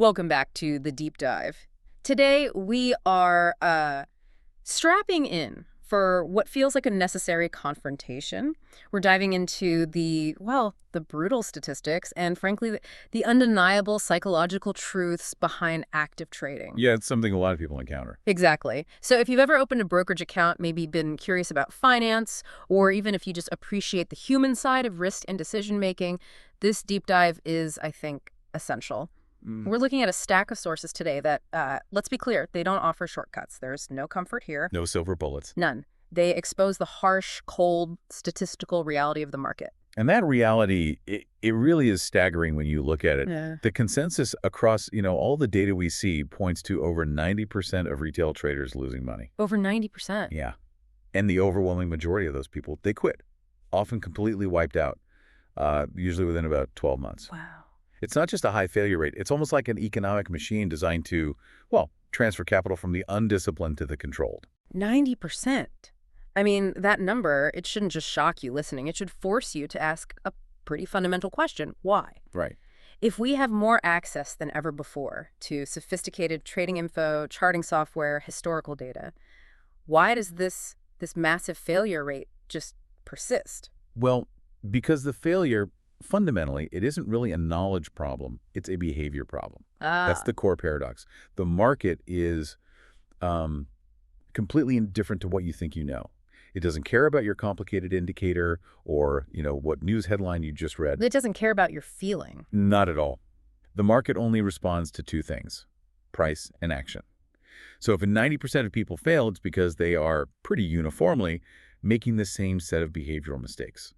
Welcome back to the deep dive. Today we are strapping in for what feels like a necessary confrontation. We're diving into the brutal statistics and frankly the undeniable psychological truths behind active trading. Yeah, it's something a lot of people encounter. Exactly. So if you've ever opened a brokerage account, maybe been curious about finance, or even if you just appreciate the human side of risk and decision making, this deep dive is, I think, essential. We're looking at a stack of sources today that, let's be clear, they don't offer shortcuts. There's no comfort here. No silver bullets. None. They expose the harsh, cold, statistical reality of the market. And that reality, it really is staggering when you look at it. Yeah. The consensus across, all the data we see points to over 90% of retail traders losing money. Over 90%. Yeah. And the overwhelming majority of those people, they quit, often completely wiped out, usually within about 12 months. Wow. It's not just a high failure rate. It's almost like an economic machine designed to, transfer capital from the undisciplined to the controlled. 90%. I mean, that number, it shouldn't just shock you listening. It should force you to ask a pretty fundamental question. Why? Right. If we have more access than ever before to sophisticated trading info, charting software, historical data, why does this massive failure rate just persist? Well, because the failure, fundamentally, it isn't really a knowledge problem. It's a behavior problem. That's the core paradox. The market is completely indifferent to what you think you know. It doesn't care about your complicated indicator or, what news headline you just read. It doesn't care about your feeling. Not at all. The market only responds to two things: price and action. So if 90% of people fail, it's because they are pretty uniformly making the same set of behavioral mistakes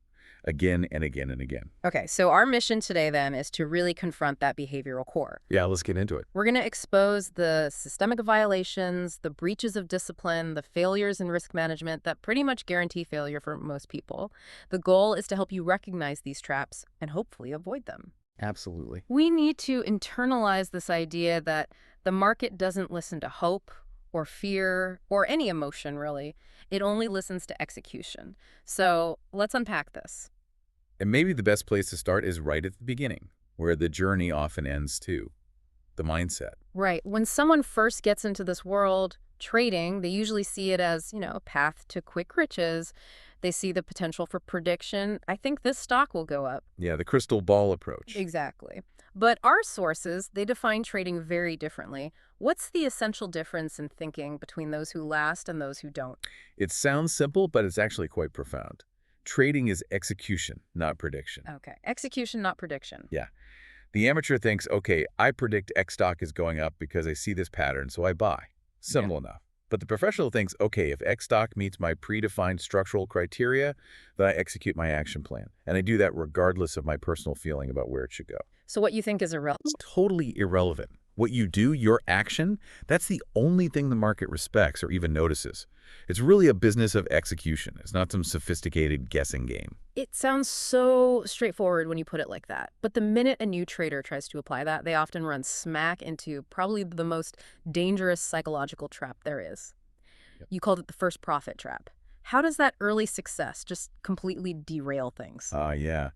again and again and again. Okay, so our mission today then is to really confront that behavioral core. Yeah, let's get into it. We're going to expose the systemic violations, the breaches of discipline, the failures in risk management that pretty much guarantee failure for most people. The goal is to help you recognize these traps and hopefully avoid them. Absolutely. We need to internalize this idea that the market doesn't listen to hope or fear or any emotion, really. It only listens to execution. So let's unpack this. And maybe the best place to start is right at the beginning, where the journey often ends too. The mindset. Right. When someone first gets into this world, trading, they usually see it as, a path to quick riches. They see the potential for prediction. I think this stock will go up. Yeah, the crystal ball approach. Exactly. But our sources, they define trading very differently. What's the essential difference in thinking between those who last and those who don't? It sounds simple, but it's actually quite profound. Trading is execution, not prediction. Okay. Execution, not prediction. Yeah. The amateur thinks, okay, I predict X stock is going up because I see this pattern, so I buy. Simple enough. But the professional thinks, okay, if X stock meets my predefined structural criteria, then I execute my action plan. And I do that regardless of my personal feeling about where it should go. So what you think is irrelevant? It's totally irrelevant. What you do, your action, that's the only thing the market respects or even notices. It's really a business of execution. It's not some sophisticated guessing game. It sounds so straightforward when you put it like that. But the minute a new trader tries to apply that, they often run smack into probably the most dangerous psychological trap there is. Yep. You called it the first profit trap. How does that early success just completely derail things? Yeah.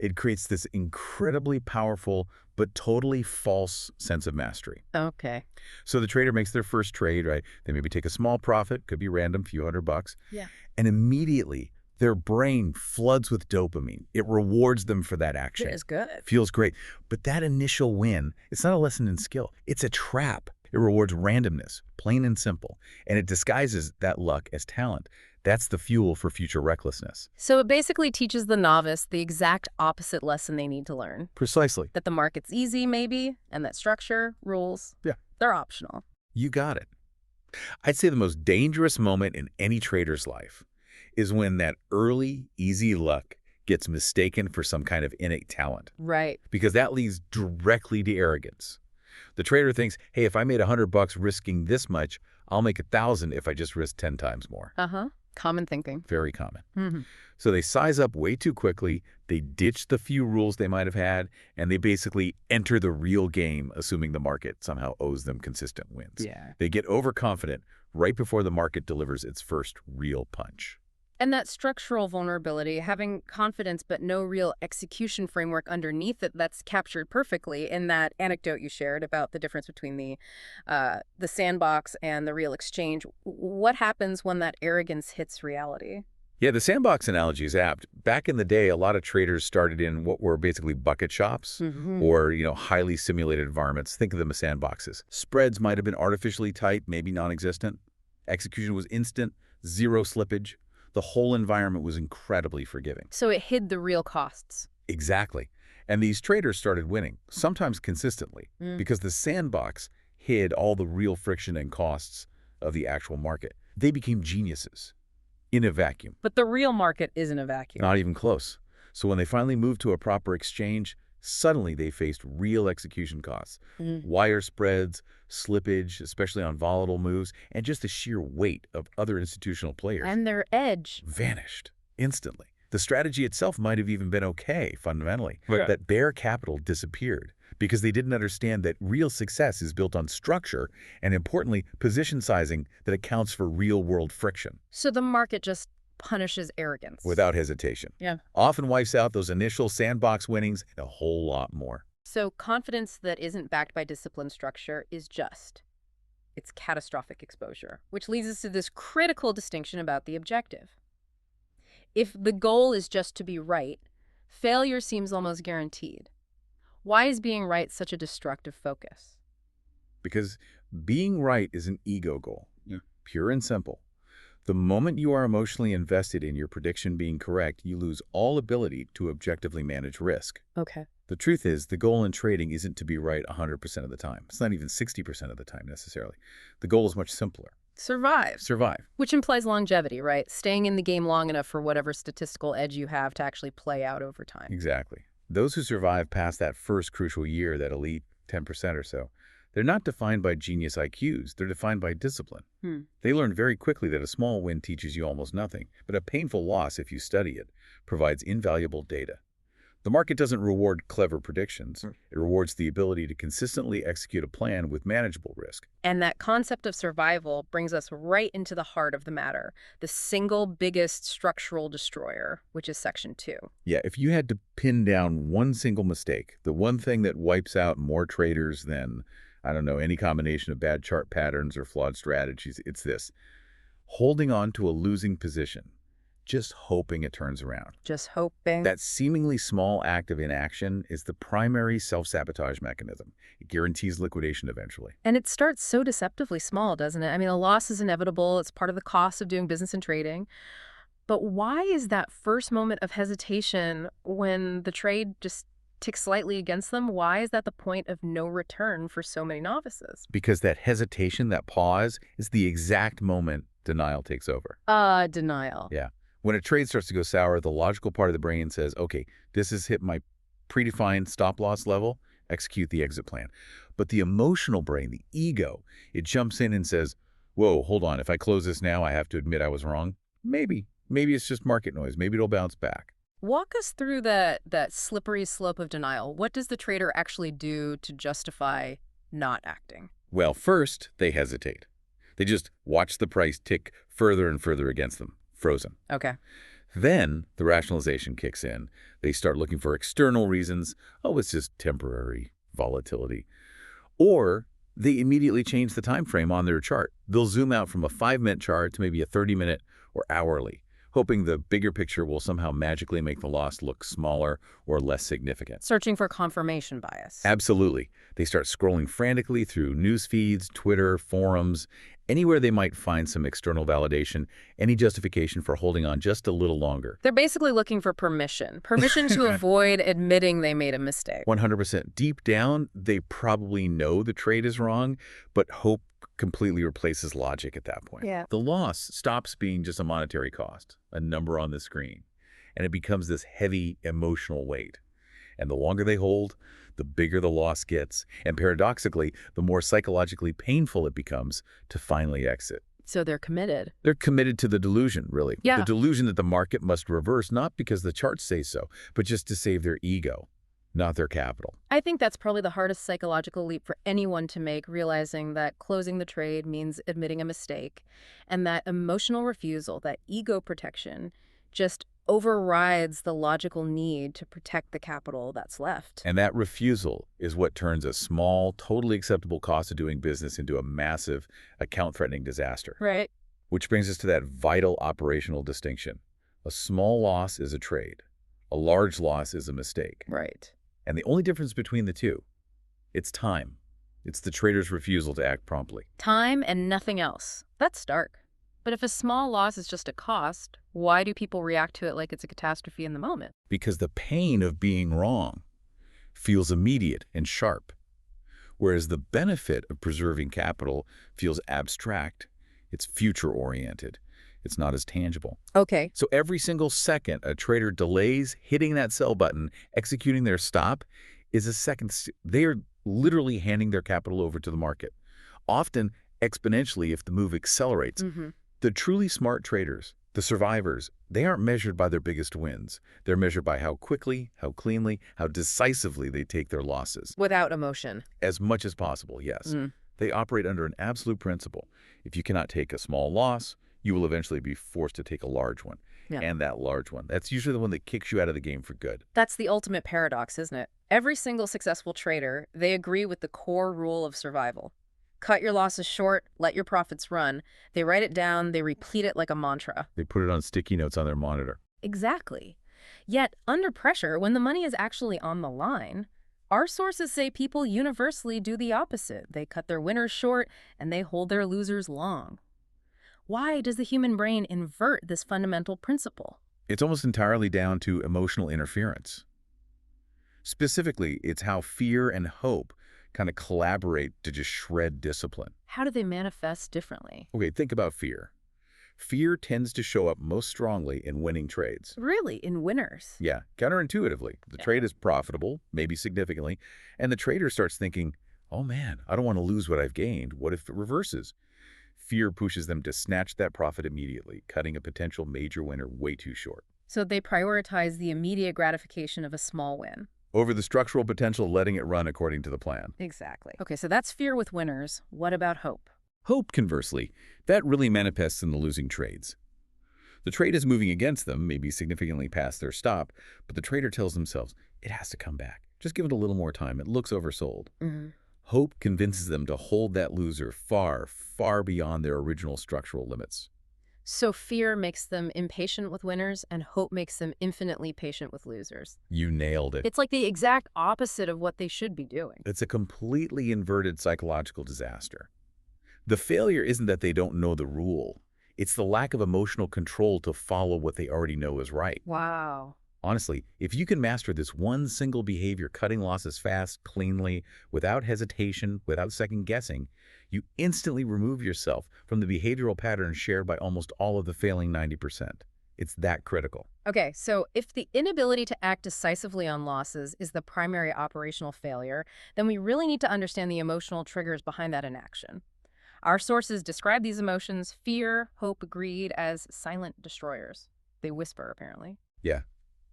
It creates this incredibly powerful but totally false sense of mastery. Okay. So the trader makes their first trade, right? They maybe take a small profit, could be random, few $100. Yeah. And immediately their brain floods with dopamine. It rewards them for that action. It is good. Feels great. But that initial win, it's not a lesson in skill. It's a trap. It rewards randomness, plain and simple. And it disguises that luck as talent. That's the fuel for future recklessness. So it basically teaches the novice the exact opposite lesson they need to learn. Precisely. That the market's easy, maybe, and that structure, rules, they're optional. You got it. I'd say the most dangerous moment in any trader's life is when that early, easy luck gets mistaken for some kind of innate talent. Right. Because that leads directly to arrogance. The trader thinks, hey, if I made $100 risking this much, I'll make 1,000 if I just risk 10 times more. Common thinking. Very common. So they size up way too quickly, they ditch the few rules they might have had, and they basically enter the real game, assuming the market somehow owes them consistent wins. Yeah. They get overconfident right before the market delivers its first real punch. And that structural vulnerability, having confidence but no real execution framework underneath it, that's captured perfectly in that anecdote you shared about the difference between the sandbox and the real exchange. What happens when that arrogance hits reality? Yeah, the sandbox analogy is apt. Back in the day, a lot of traders started in what were basically bucket shops Hmm. or, highly simulated environments. Think of them as sandboxes. Spreads might have been artificially tight, maybe non-existent. Execution was instant, zero slippage. The whole environment was incredibly forgiving. So it hid the real costs. Exactly. And these traders started winning, sometimes consistently, Mm. because the sandbox hid all the real friction and costs of the actual market. They became geniuses in a vacuum. But the real market isn't a vacuum. Not even close. So when they finally moved to a proper exchange, suddenly they faced real execution costs. Mm. Wire spreads, slippage, especially on volatile moves, and just the sheer weight of other institutional players And their edge. vanished instantly. The strategy itself might have even been okay, fundamentally. Yeah. That bare capital disappeared because they didn't understand that real success is built on structure and, importantly, position sizing that accounts for real-world friction. So the market just punishes arrogance. Without hesitation. Yeah. Often wipes out those initial sandbox winnings and a whole lot more. So confidence that isn't backed by disciplined structure is just. It's catastrophic exposure, which leads us to this critical distinction about the objective. If the goal is just to be right, failure seems almost guaranteed. Why is being right such a destructive focus? Because being right is an ego goal. Yeah. Pure and simple. The moment you are emotionally invested in your prediction being correct, you lose all ability to objectively manage risk. Okay. The truth is, the goal in trading isn't to be right 100% of the time. It's not even 60% of the time necessarily. The goal is much simpler. Survive. Survive. Which implies longevity, right? Staying in the game long enough for whatever statistical edge you have to actually play out over time. Exactly. Those who survive past that first crucial year, that elite 10% or so, they're not defined by genius IQs. They're defined by discipline. They learn very quickly that a small win teaches you almost nothing, but a painful loss, if you study it, provides invaluable data. The market doesn't reward clever predictions. It rewards the ability to consistently execute a plan with manageable risk. And that concept of survival brings us right into the heart of the matter, the single biggest structural destroyer, which is Section 2. Yeah, if you had to pin down one single mistake, the one thing that wipes out more traders than, I don't know, any combination of bad chart patterns or flawed strategies, it's this: holding on to a losing position, just hoping it turns around. Just hoping. That seemingly small act of inaction is the primary self-sabotage mechanism. It guarantees liquidation eventually. And it starts so deceptively small, doesn't it? I mean, a loss is inevitable. It's part of the cost of doing business and trading. But why is that first moment of hesitation when the trade just ticks slightly against them? Why is that the point of no return for so many novices? Because that hesitation, that pause, is the exact moment denial takes over. Denial. Yeah. When a trade starts to go sour, the logical part of the brain says, okay, this has hit my predefined stop-loss level, execute the exit plan. But the emotional brain, the ego, it jumps in and says, whoa, hold on, if I close this now, I have to admit I was wrong? Maybe. Maybe it's just market noise. Maybe it'll bounce back. Walk us through that slippery slope of denial. What does the trader actually do to justify not acting? Well, first, they hesitate. They just watch the price tick further and further against them. Frozen. Okay. Then the rationalization kicks in. They start looking for external reasons. Oh, it's just temporary volatility. Or they immediately change the time frame on their chart. They'll zoom out from a 5-minute chart to maybe a 30-minute or hourly, hoping the bigger picture will somehow magically make the loss look smaller or less significant. Searching for confirmation bias. Absolutely. They start scrolling frantically through news feeds, Twitter, forums, anywhere they might find some external validation, any justification for holding on just a little longer. They're basically looking for permission. Permission to avoid admitting they made a mistake. 100%. Deep down, they probably know the trade is wrong, but hope completely replaces logic at that point. Yeah. The loss stops being just a monetary cost, a number on the screen, and it becomes this heavy emotional weight. And the longer they hold, the bigger the loss gets, and paradoxically, the more psychologically painful it becomes to finally exit. So they're committed. They're committed to the delusion, really. Yeah. The delusion that the market must reverse, not because the charts say so, but just to save their ego. not their capital. I think that's probably the hardest psychological leap for anyone to make, realizing that closing the trade means admitting a mistake, and that emotional refusal, that ego protection, just overrides the logical need to protect the capital that's left. And that refusal is what turns a small, totally acceptable cost of doing business into a massive, account-threatening disaster. Right. Which brings us to that vital operational distinction. A small loss is a trade. A large loss is a mistake. Right. And the only difference between the two, it's time. It's the trader's refusal to act promptly. Time and nothing else. That's stark. But if a small loss is just a cost, why do people react to it like it's a catastrophe in the moment? Because the pain of being wrong feels immediate and sharp, whereas the benefit of preserving capital feels abstract. It's future-oriented. It's not as tangible. Okay. So every single second a trader delays hitting that sell button, executing their stop, is a second. They are literally handing their capital over to the market, often exponentially if the move accelerates. The truly smart traders, the survivors, they aren't measured by their biggest wins. They're measured by how quickly, how cleanly, how decisively they take their losses. Without emotion. As much as possible, yes. They operate under an absolute principle. If you cannot take a small loss, you will eventually be forced to take a large one. Yeah. And that large one, that's usually the one that kicks you out of the game for good. That's the ultimate paradox, isn't it? Every single successful trader, they agree with the core rule of survival. Cut your losses short, let your profits run. They write it down, they repeat it like a mantra. They put it on sticky notes on their monitor. Exactly. Yet, under pressure, when the money is actually on the line, our sources say people universally do the opposite. They cut their winners short and they hold their losers long. Why does the human brain invert this fundamental principle? It's almost entirely down to emotional interference. Specifically, it's how fear and hope kind of collaborate to just shred discipline. How do they manifest differently? Okay, think about fear. Fear tends to show up most strongly in winning trades. Really, in winners? Yeah, counterintuitively. The trade is profitable, maybe significantly, and the trader starts thinking, oh man, I don't want to lose what I've gained. What if it reverses? Fear pushes them to snatch that profit immediately, cutting a potential major winner way too short. So they prioritize the immediate gratification of a small win. Over the structural potential of letting it run according to the plan. Exactly. Okay, so that's fear with winners. What about hope? Hope, conversely, that really manifests in the losing trades. The trade is moving against them, maybe significantly past their stop, but the trader tells themselves, it has to come back. Just give it a little more time. It looks oversold. Hope convinces them to hold that loser far, far beyond their original structural limits. So fear makes them impatient with winners, and hope makes them infinitely patient with losers. You nailed it. It's like the exact opposite of what they should be doing. It's a completely inverted psychological disaster. The failure isn't that they don't know the rule. It's the lack of emotional control to follow what they already know is right. Wow. Honestly, if you can master this one single behavior, cutting losses fast, cleanly, without hesitation, without second guessing, you instantly remove yourself from the behavioral patterns shared by almost all of the failing 90%. It's that critical. Okay, so if the inability to act decisively on losses is the primary operational failure, then we really need to understand the emotional triggers behind that inaction. Our sources describe these emotions, fear, hope, greed, as silent destroyers. They whisper, apparently. Yeah.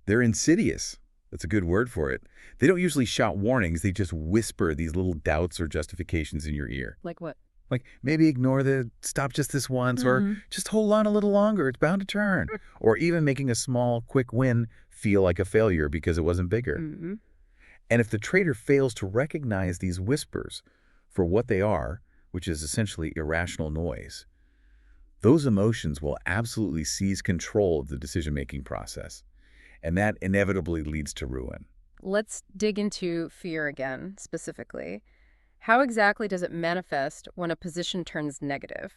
They're insidious. That's a good word for it. They don't usually shout warnings. They just whisper these little doubts or justifications in your ear. Like what? Like, maybe ignore the stop just this once, or just hold on a little longer. It's bound to turn. Or even making a small, quick win feel like a failure because it wasn't bigger. And if the trader fails to recognize these whispers for what they are, which is essentially irrational noise, those emotions will absolutely seize control of the decision-making process. And that inevitably leads to ruin. Let's dig into fear again, specifically. How exactly does it manifest when a position turns negative?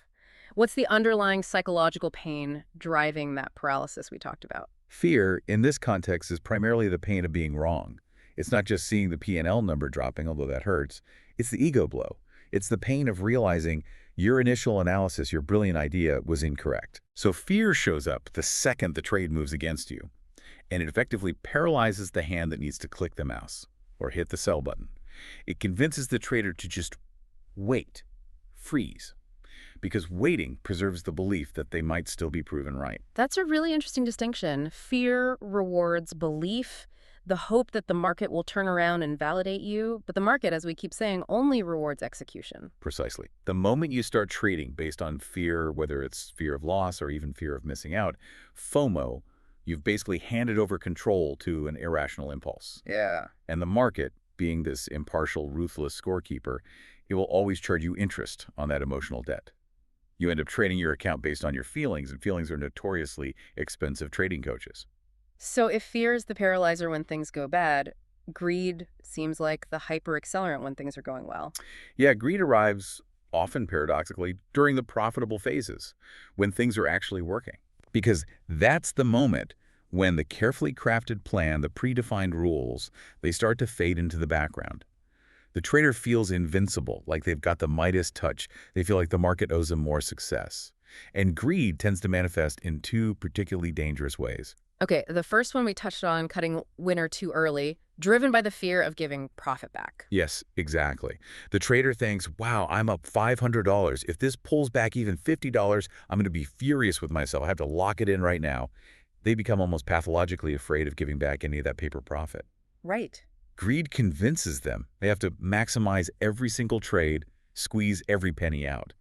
What's the underlying psychological pain driving that paralysis we talked about? Fear, in this context, is primarily the pain of being wrong. It's not just seeing the P&L number dropping, although that hurts. It's the ego blow. It's the pain of realizing your initial analysis, your brilliant idea, was incorrect. So fear shows up the second the trade moves against you, and it effectively paralyzes the hand that needs to click the mouse or hit the sell button. It convinces the trader to just wait, freeze, because waiting preserves the belief that they might still be proven right. That's a really interesting distinction. Fear rewards belief. the hope that the market will turn around and validate you, but the market, as we keep saying, only rewards execution. Precisely. The moment you start trading based on fear, whether it's fear of loss or even fear of missing out, FOMO, you've basically handed over control to an irrational impulse. Yeah. And the market, being this impartial, ruthless scorekeeper, it will always charge you interest on that emotional debt. You end up trading your account based on your feelings, and feelings are notoriously expensive trading coaches. So if fear is the paralyzer when things go bad, greed seems like the hyper accelerant when things are going well. Yeah, greed arrives, often paradoxically, during the profitable phases, when things are actually working. Because that's the moment when the carefully crafted plan, the predefined rules, they start to fade into the background. The trader feels invincible, like they've got the Midas touch. They feel like the market owes them more success. And greed tends to manifest in two particularly dangerous ways. Okay, the first one we touched on, cutting winner too early, driven by the fear of giving profit back. Yes, exactly. The trader thinks, wow, I'm up $500. If this pulls back even $50, I'm going to be furious with myself. I have to lock it in right now. They become almost pathologically afraid of giving back any of that paper profit. Right. Greed convinces them they have to maximize every single trade, squeeze every penny out.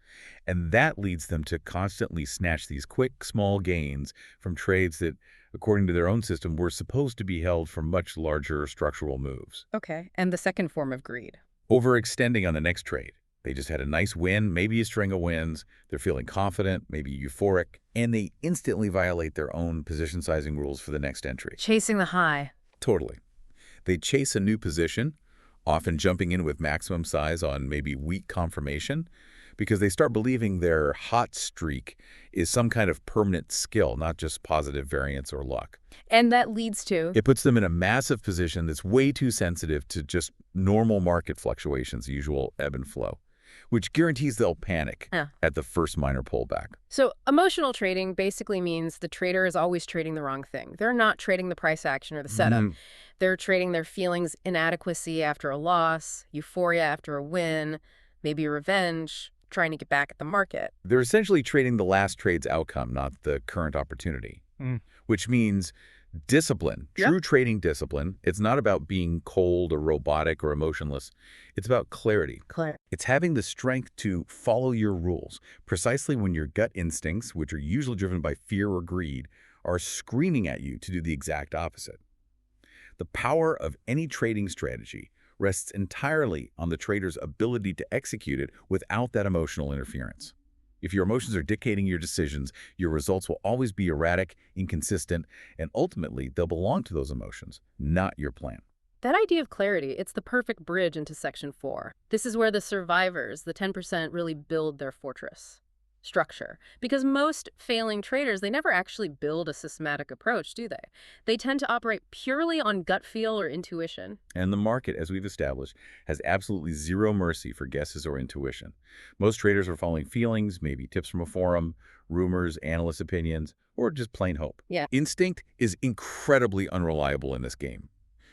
And that leads them to constantly snatch these quick, small gains from trades that, according to their own system, were supposed to be held for much larger structural moves. Okay, and the second form of greed. Overextending on the next trade. They just had a nice win, maybe a string of wins. They're feeling confident, maybe euphoric, and they instantly violate their own position sizing rules for the next entry. Chasing the high. Totally. They chase a new position, often jumping in with maximum size on maybe weak confirmation, because they start believing their hot streak is some kind of permanent skill, not just positive variance or luck. And that leads to... It puts them in a massive position that's way too sensitive to just normal market fluctuations, usual ebb and flow, which guarantees they'll panic Yeah. at the first minor pullback. So emotional trading basically means the trader is always trading the wrong thing. They're not trading the price action or the setup. They're trading their feelings inadequacy after a loss, euphoria after a win, maybe revenge, trying to get back at the market. They're essentially trading the last trade's outcome, not the current opportunity, which means discipline, Yep. true trading discipline. It's not about being cold or robotic or emotionless. It's about clarity. Clear. It's having the strength to follow your rules, precisely when your gut instincts, which are usually driven by fear or greed, are screaming at you to do the exact opposite. The power of any trading strategy rests entirely on the trader's ability to execute it without that emotional interference. If your emotions are dictating your decisions, your results will always be erratic, inconsistent, and ultimately they'll belong to those emotions, not your plan. That idea of clarity, it's the perfect bridge into Section 4. This is where the survivors, the 10%, really build their fortress structure. Because most failing traders, they never actually build a systematic approach, do they? They tend to operate purely on gut feel or intuition. And the market, as we've established, has absolutely zero mercy for guesses or intuition. Most traders are following feelings, maybe tips from a forum, rumors, analyst opinions, or just plain hope. Yeah. Instinct is incredibly unreliable in this game.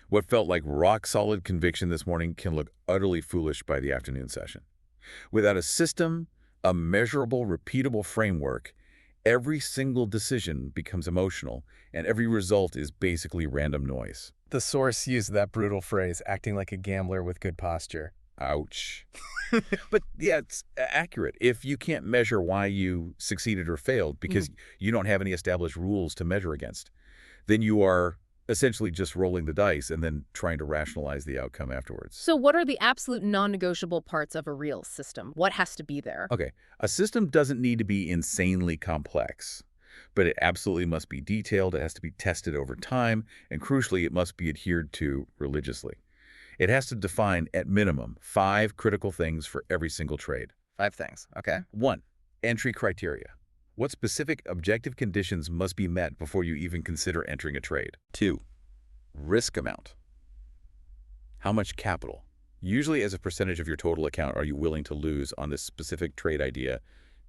What felt like rock-solid conviction this morning can look utterly foolish by the afternoon session. Without a system, a measurable, repeatable framework, every single decision becomes emotional, and every result is basically random noise. The source used that brutal phrase, acting like a gambler with good posture. Ouch. But yeah, it's accurate. If you can't measure why you succeeded or failed because you don't have any established rules to measure against, then you are essentially just rolling the dice and then trying to rationalize the outcome afterwards. So what are the absolute non-negotiable parts of a real system? What has to be there? Okay, a system doesn't need to be insanely complex, but it absolutely must be detailed, it has to be tested over time, and crucially, it must be adhered to religiously. It has to define, at minimum, 5 critical things for every single trade. 5 things, okay? 1. Entry criteria. What specific objective conditions must be met before you even consider entering a trade? 2. Risk amount. How much capital, usually as a percentage of your total account, are you willing to lose on this specific trade idea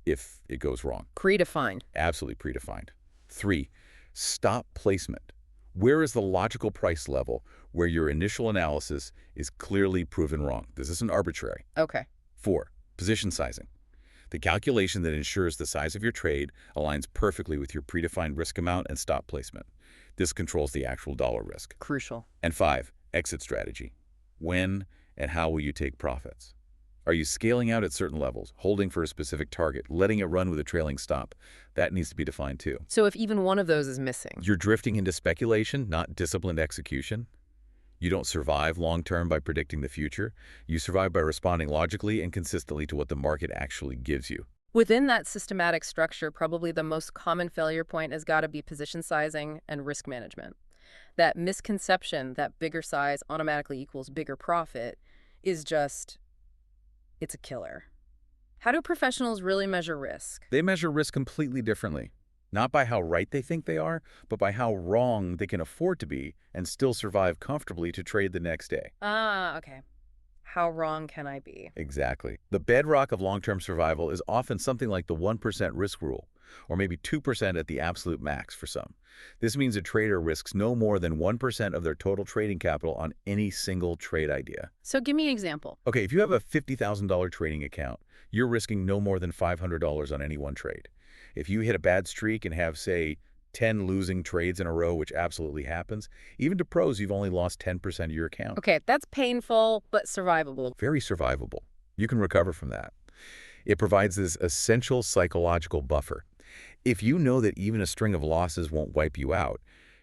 if it goes wrong? Predefined. Absolutely predefined. 3. Stop placement. Where is the logical price level where your initial analysis is clearly proven wrong? This isn't arbitrary. Okay. 4. Position sizing. The calculation that ensures the size of your trade aligns perfectly with your predefined risk amount and stop placement. This controls the actual dollar risk. Crucial. And 5, exit strategy. When and how will you take profits? Are you scaling out at certain levels, holding for a specific target, letting it run with a trailing stop? That needs to be defined too. So if even one of those is missing. You're drifting into speculation, not disciplined execution. You don't survive long-term by predicting the future. You survive by responding logically and consistently to what the market actually gives you. Within that systematic structure, probably the most common failure point has got to be position sizing and risk management. That misconception that bigger size automatically equals bigger profit is just, it's a killer. How do professionals really measure risk? They measure risk completely differently. Not by how right they think they are, but by how wrong they can afford to be and still survive comfortably to trade the next day. Okay. How wrong can I be? Exactly. The bedrock of long-term survival is often something like the 1% risk rule, or maybe 2% at the absolute max for some. This means a trader risks no more than 1% of their total trading capital on any single trade idea. So give me an example. Okay, if you have a $50,000 trading account, you're risking no more than $500 on any one trade. If you hit a bad streak and have, say, 10 losing trades in a row, which absolutely happens, even to pros, you've only lost 10% of your account. Okay, that's painful, but survivable. Very survivable. You can recover from that. It provides this essential psychological buffer. If you know that even a string of losses won't wipe you out,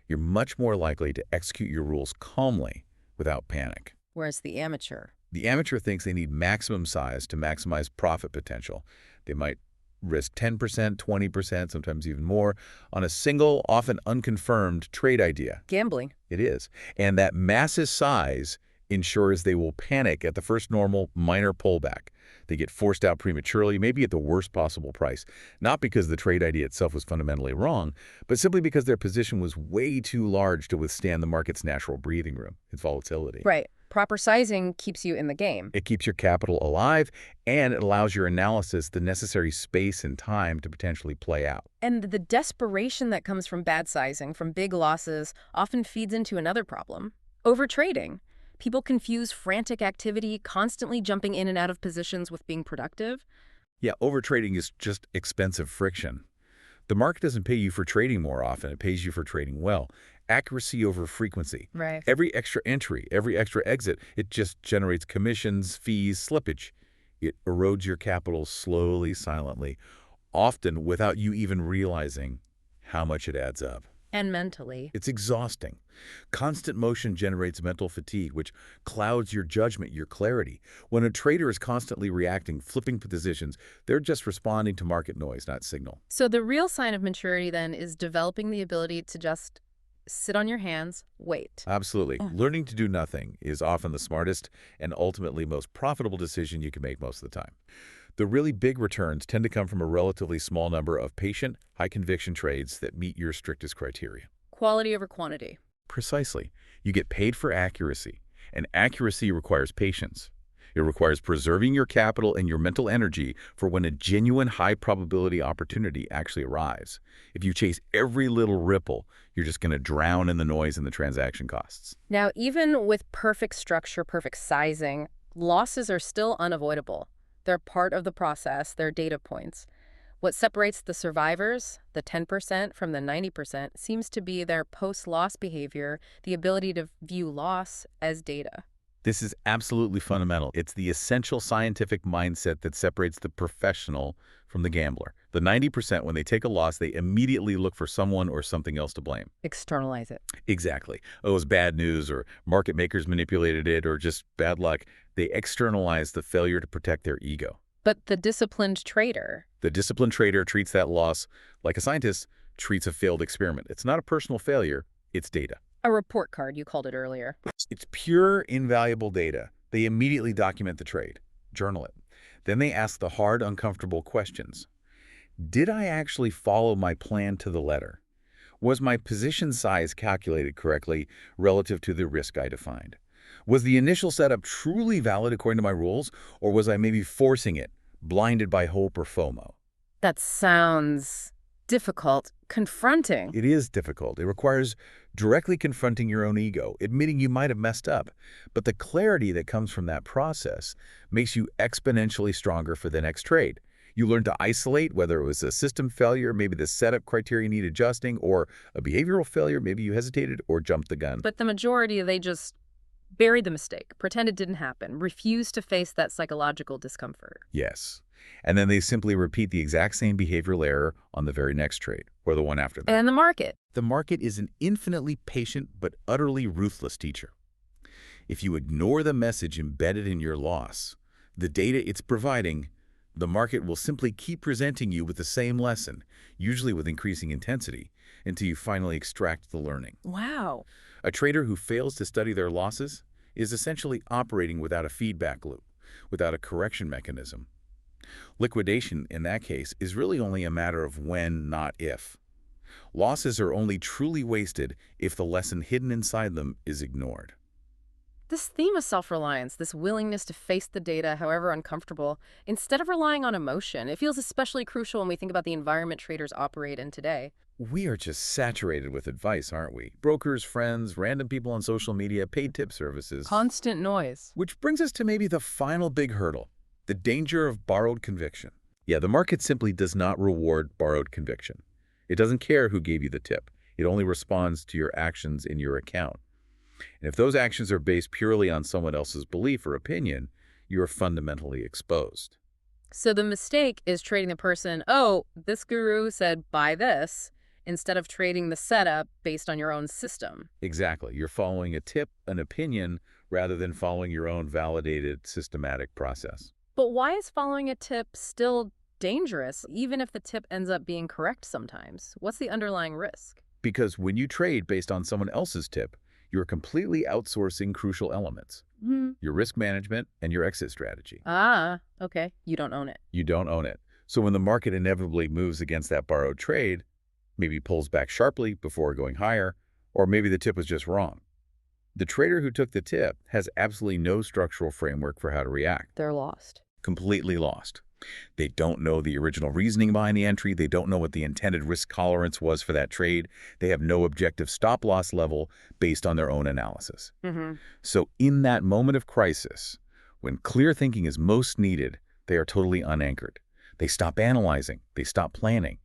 you're much more likely to execute your rules calmly without panic. Whereas the amateur. The amateur thinks they need maximum size to maximize profit potential. They might risk 10%, 20%, sometimes even more, on a single, often unconfirmed trade idea. Gambling. It is. And that massive size ensures they will panic at the first normal minor pullback. They get forced out prematurely, maybe at the worst possible price, not because the trade idea itself was fundamentally wrong, but simply because their position was way too large to withstand the market's natural breathing room, its volatility. Right. Proper sizing keeps you in the game. It keeps your capital alive, and it allows your analysis the necessary space and time to potentially play out. And the desperation that comes from bad sizing, from big losses, often feeds into another problem: overtrading. People confuse frantic activity, constantly jumping in and out of positions, with being productive. Yeah, overtrading is just expensive friction. The market doesn't pay you for trading more often, it pays you for trading well. Accuracy over frequency. Right. Every extra entry, every extra exit, it just generates commissions, fees, slippage. It erodes your capital slowly, silently, often without you even realizing how much it adds up. And mentally. It's exhausting. Constant motion generates mental fatigue, which clouds your judgment, your clarity. When a trader is constantly reacting, flipping positions, they're just responding to market noise, not signal. So the real sign of maturity then is developing the ability to just sit on your hands, wait. Absolutely. Learning to do nothing is often the smartest and ultimately most profitable decision you can make most of the time. The really big returns tend to come from a relatively small number of patient, high-conviction trades that meet your strictest criteria. Quality over quantity. Precisely. You get paid for accuracy, and accuracy requires patience. It requires preserving your capital and your mental energy for when a genuine high-probability opportunity actually arrives. If you chase every little ripple, you're just going to drown in the noise and the transaction costs. Now, even with perfect structure, perfect sizing, losses are still unavoidable. They're part of the process, they're data points. What separates the survivors, the 10% from the 90%, seems to be their post-loss behavior, the ability to view loss as data. This is absolutely fundamental. It's the essential scientific mindset that separates the professional from the gambler. The 90%, when they take a loss, they immediately look for someone or something else to blame. Externalize it. Exactly. Oh, it was bad news, or market makers manipulated it, or just bad luck. They externalize the failure to protect their ego. But the disciplined trader. The disciplined trader treats that loss like a scientist treats a failed experiment. It's not a personal failure, it's data. A report card, you called it earlier. It's pure, invaluable data. They immediately document the trade, journal it. Then they ask the hard, uncomfortable questions. Did I actually follow my plan to the letter? Was my position size calculated correctly relative to the risk I defined? Was the initial setup truly valid according to my rules, or was I maybe forcing it, blinded by hope or FOMO? That sounds difficult, confronting. It is difficult. It requires directly confronting your own ego, admitting you might have messed up. But the clarity that comes from that process makes you exponentially stronger for the next trade. You learn to isolate whether it was a system failure, maybe the setup criteria need adjusting, or a behavioral failure, maybe you hesitated or jumped the gun. But the majority, they just buried the mistake, pretend it didn't happen, refused to face that psychological discomfort. Yes. And then they simply repeat the exact same behavioral error on the very next trade, or the one after that. And the market. The market is an infinitely patient but utterly ruthless teacher. If you ignore the message embedded in your loss, the data it's providing, the market will simply keep presenting you with the same lesson, usually with increasing intensity, until you finally extract the learning. Wow. A trader who fails to study their losses is essentially operating without a feedback loop, without a correction mechanism. Liquidation, in that case, is really only a matter of when, not if. Losses are only truly wasted if the lesson hidden inside them is ignored. This theme of self-reliance, this willingness to face the data, however uncomfortable, instead of relying on emotion, it feels especially crucial when we think about the environment traders operate in today. We are just saturated with advice, aren't we? Brokers, friends, random people on social media, paid tip services. Constant noise. Which brings us to maybe the final big hurdle, the danger of borrowed conviction. Yeah, the market simply does not reward borrowed conviction. It doesn't care who gave you the tip. It only responds to your actions in your account. And if those actions are based purely on someone else's belief or opinion, you are fundamentally exposed. So the mistake is trading the person, oh, this guru said buy this, instead of trading the setup based on your own system. Exactly. You're following a tip, an opinion, rather than following your own validated, systematic process. But why is following a tip still dangerous, even if the tip ends up being correct sometimes? What's the underlying risk? Because when you trade based on someone else's tip, you're completely outsourcing crucial elements. Your risk management and your exit strategy. Ah, okay. You don't own it. You don't own it. So when the market inevitably moves against that borrowed trade, maybe pulls back sharply before going higher, or maybe the tip was just wrong. The trader who took the tip has absolutely no structural framework for how to react. They're lost. Completely lost. They don't know the original reasoning behind the entry. They don't know what the intended risk tolerance was for that trade. They have no objective stop-loss level based on their own analysis. So in that moment of crisis, when clear thinking is most needed, they are totally unanchored. They stop analyzing. They stop planning.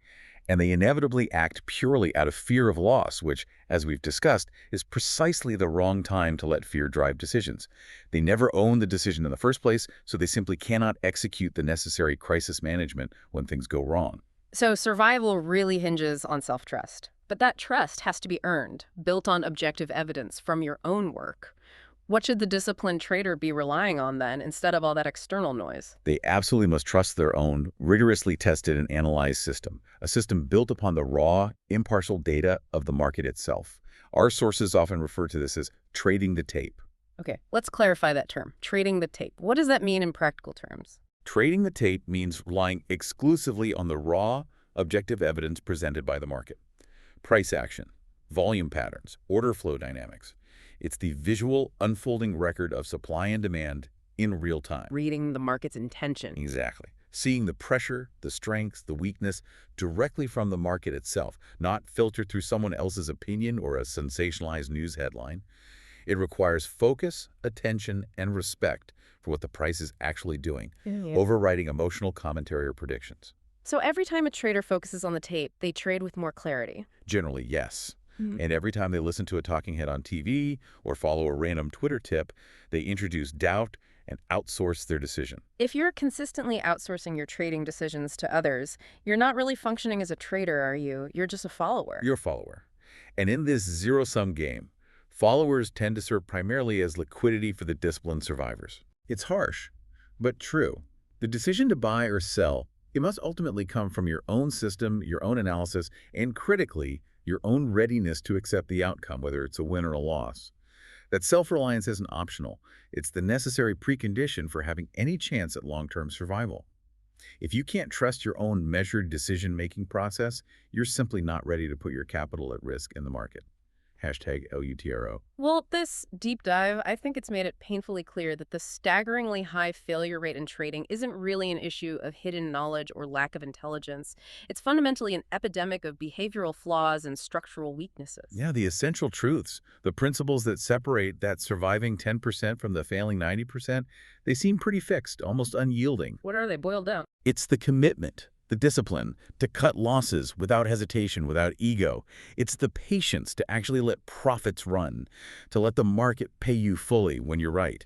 And they inevitably act purely out of fear of loss, which, as we've discussed, is precisely the wrong time to let fear drive decisions. They never own the decision in the first place, so they simply cannot execute the necessary crisis management when things go wrong. So survival really hinges on self-trust. But that trust has to be earned, built on objective evidence from your own work. What should the disciplined trader be relying on then, instead of all that external noise? They absolutely must trust their own, rigorously tested and analyzed system, a system built upon the raw, impartial data of the market itself. Our sources often refer to this as trading the tape. Okay, let's clarify that term, trading the tape. What does that mean in practical terms? Trading the tape means relying exclusively on the raw, objective evidence presented by the market. Price action, volume patterns, order flow dynamics. It's the visual, unfolding record of supply and demand in real time. Reading the market's intention. Exactly. Seeing the pressure, the strength, the weakness directly from the market itself, not filtered through someone else's opinion or a sensationalized news headline. It requires focus, attention, and respect for what the price is actually doing, overriding emotional commentary or predictions. So every time a trader focuses on the tape, they trade with more clarity. Generally, yes. And every time they listen to a talking head on TV or follow a random Twitter tip, they introduce doubt and outsource their decision. If you're consistently outsourcing your trading decisions to others, you're not really functioning as a trader, are you? You're just a follower. You're a follower. And in this zero-sum game, followers tend to serve primarily as liquidity for the disciplined survivors. It's harsh, but true. The decision to buy or sell, it must ultimately come from your own system, your own analysis, and critically, your own readiness to accept the outcome, whether it's a win or a loss. That self-reliance isn't optional. It's the necessary precondition for having any chance at long-term survival. If you can't trust your own measured decision-making process, you're simply not ready to put your capital at risk in the market. #LUTRO. Well, this deep dive, I think it's made it painfully clear that the staggeringly high failure rate in trading isn't really an issue of hidden knowledge or lack of intelligence. It's fundamentally an epidemic of behavioral flaws and structural weaknesses. Yeah, the essential truths, the principles that separate that surviving 10% from the failing 90%, they seem pretty fixed, almost unyielding. What are they boiled down? It's the commitment, the discipline, to cut losses without hesitation, without ego. It's the patience to actually let profits run, to let the market pay you fully when you're right.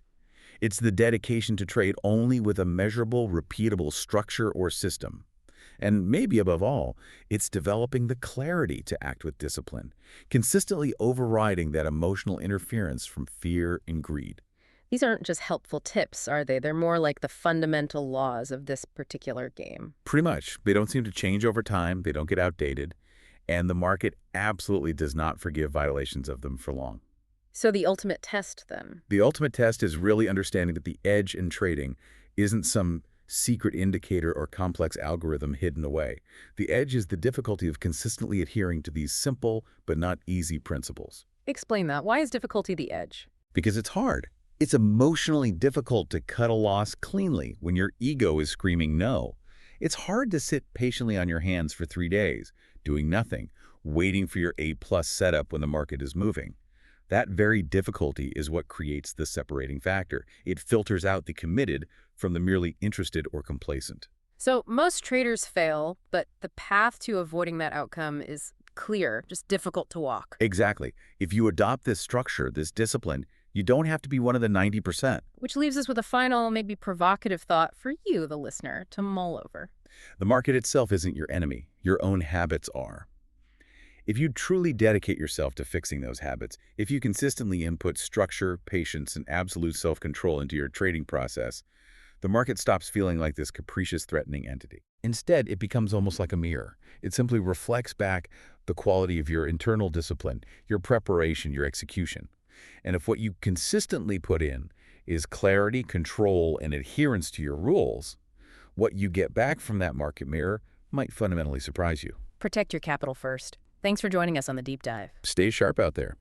It's the dedication to trade only with a measurable, repeatable structure or system. And maybe above all, it's developing the clarity to act with discipline, consistently overriding that emotional interference from fear and greed. These aren't just helpful tips, are they? They're more like the fundamental laws of this particular game. Pretty much. They don't seem to change over time, they don't get outdated, and the market absolutely does not forgive violations of them for long. So the ultimate test, then? The ultimate test is really understanding that the edge in trading isn't some secret indicator or complex algorithm hidden away. The edge is the difficulty of consistently adhering to these simple but not easy principles. Explain that. Why is difficulty the edge? Because it's hard. It's emotionally difficult to cut a loss cleanly when your ego is screaming no. It's hard to sit patiently on your hands for 3 days, doing nothing, waiting for your A-plus setup when the market is moving. That very difficulty is what creates the separating factor. It filters out the committed from the merely interested or complacent. So most traders fail, but the path to avoiding that outcome is clear, just difficult to walk. Exactly. If you adopt this structure, this discipline, you don't have to be one of the 90%. Which leaves us with a final, maybe provocative thought for you, the listener, to mull over. The market itself isn't your enemy. Your own habits are. If you truly dedicate yourself to fixing those habits, if you consistently input structure, patience, and absolute self-control into your trading process, the market stops feeling like this capricious, threatening entity. Instead, it becomes almost like a mirror. It simply reflects back the quality of your internal discipline, your preparation, your execution. And if what you consistently put in is clarity, control, and adherence to your rules, what you get back from that market mirror might fundamentally surprise you. Protect your capital first. Thanks for joining us on the deep dive. Stay sharp out there.